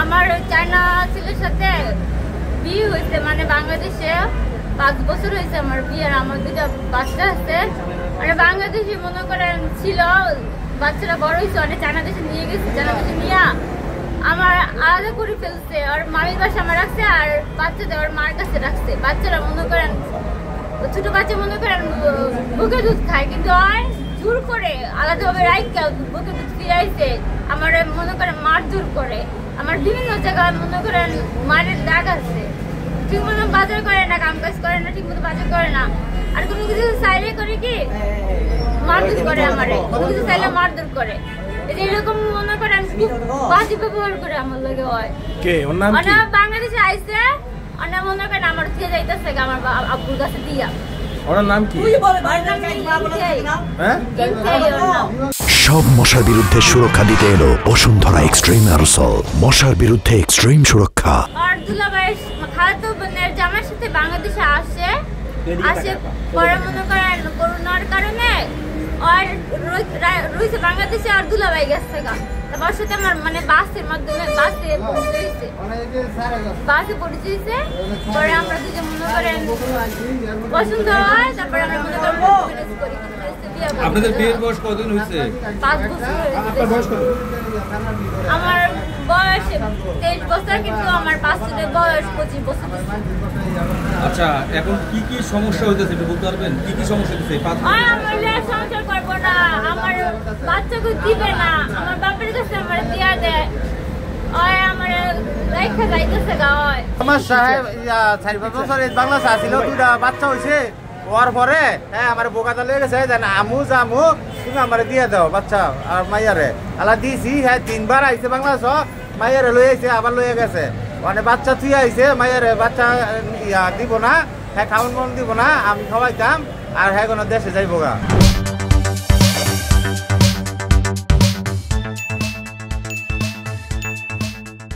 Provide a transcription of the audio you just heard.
আমার চায়না ছেলের সাথে বিয়ে হয়েছে, মানে বাংলাদেশে 5 বছর হয়েছে আমার বিয়ের। আমার 2টা বাচ্চা আছে। মানে বাংলাদেশে মনে করেন ছিল, বাচ্চারা বড় হয়েছে, অনেক চায়না দেশে নিয়ে গেছে। চায়না দেশে নিয়ে আমার আলাদা করে ফেলছে। আর মামির বাসা আমার রাখছে, আর বাচ্চাদের ওর মার কাছে রাখছে। বাচ্চারা মনে করেন, ছোট বাচ্চা মনে করেন বুকে দুধ খায়, কিন্তু আর জোর করে আলাদাভাবে রাইখা বুকে দুধ ফিরাইছে। আমার মনে করেন মারধর করে। আমার বিভিন্ন জায়গায় মনে করেন মারের দাগ আছে। ঠিক মতো বাজার করে না, কাম কাজ করে না, ঠিক মতো বাজার করে না। আর কোনো কিছু চাইলে করে কি মারধর করে। আমারে কোনো কিছু চাইলে মারধর করে। এরকম মনে করেন বাজে ব্যবহার করে আমার লাগে হয়। বাংলাদেশে আইসে অনেক মনে করেন আমার দিয়ে যাইতেছে আমার আব্বুর কাছে দিয়া। ওনার নাম কি? সব মশার বিরুদ্ধে সুরক্ষা দিতে এলো বসুন্ধরা এক্সট্রিম অ্যারোসল। মশার বিরুদ্ধে এক্সট্রিম সুরক্ষা। আর দুলাভাই খালাতো বোনের জামার সাথে বাংলাদেশে আসে পরে মনে করেন করোনার কারণে আর রয়েছে বাংলাদেশে। আর দুলাভাই গেছে গা, তারপর সাথে আমার মানে বাসের মাধ্যমে বাসে পরিচয় হয়েছে। পরে আমরা দুজন মনে করেন পছন্দ হয়। তারপরে আমরা মনে করেন আপনাদের বিয়ের বয়স কতদিন হয়েছে? 5 বছর হয়েছে। আমার বয়স 23 বছর, কিন্তু আমার বাচ্চাদের বয়স 25 বছর। আচ্ছা, এখন কি কি সমস্যা হইতেছে একটু বলতে পারবেন? কি কি সমস্যা হইতেছে? আমার সংসার করবো না, আমার বাচ্চাকে দিবে না, আমার বাপের কাছে আমার দিয়া দেয়। আমার রেখে যাইতেছে গা। আমার সাহেব 4-5 বছর বাংলাদেশে আসছিল, 2টা বাচ্চা হয়েছে। হওয়ার পরে আমার বোকাটা লেগে গেছে, আমু জামু তুমি আমার দিয়ে দাও বাচ্চা। আর মাইয়ারে আলা দিয়েছি, 3বার আইছে বাংলাদেশ, মাইয়ারে লই আইছে, আবার লইয়া গেছে। মানে বাচ্চা থুই আইছে, মাইয়ারে বাচ্চা দিব না, খাওয়ান দিব না, আমি খাওয়াইতাম। আর হ্যাঁ কোনো দেশে যাইব গা।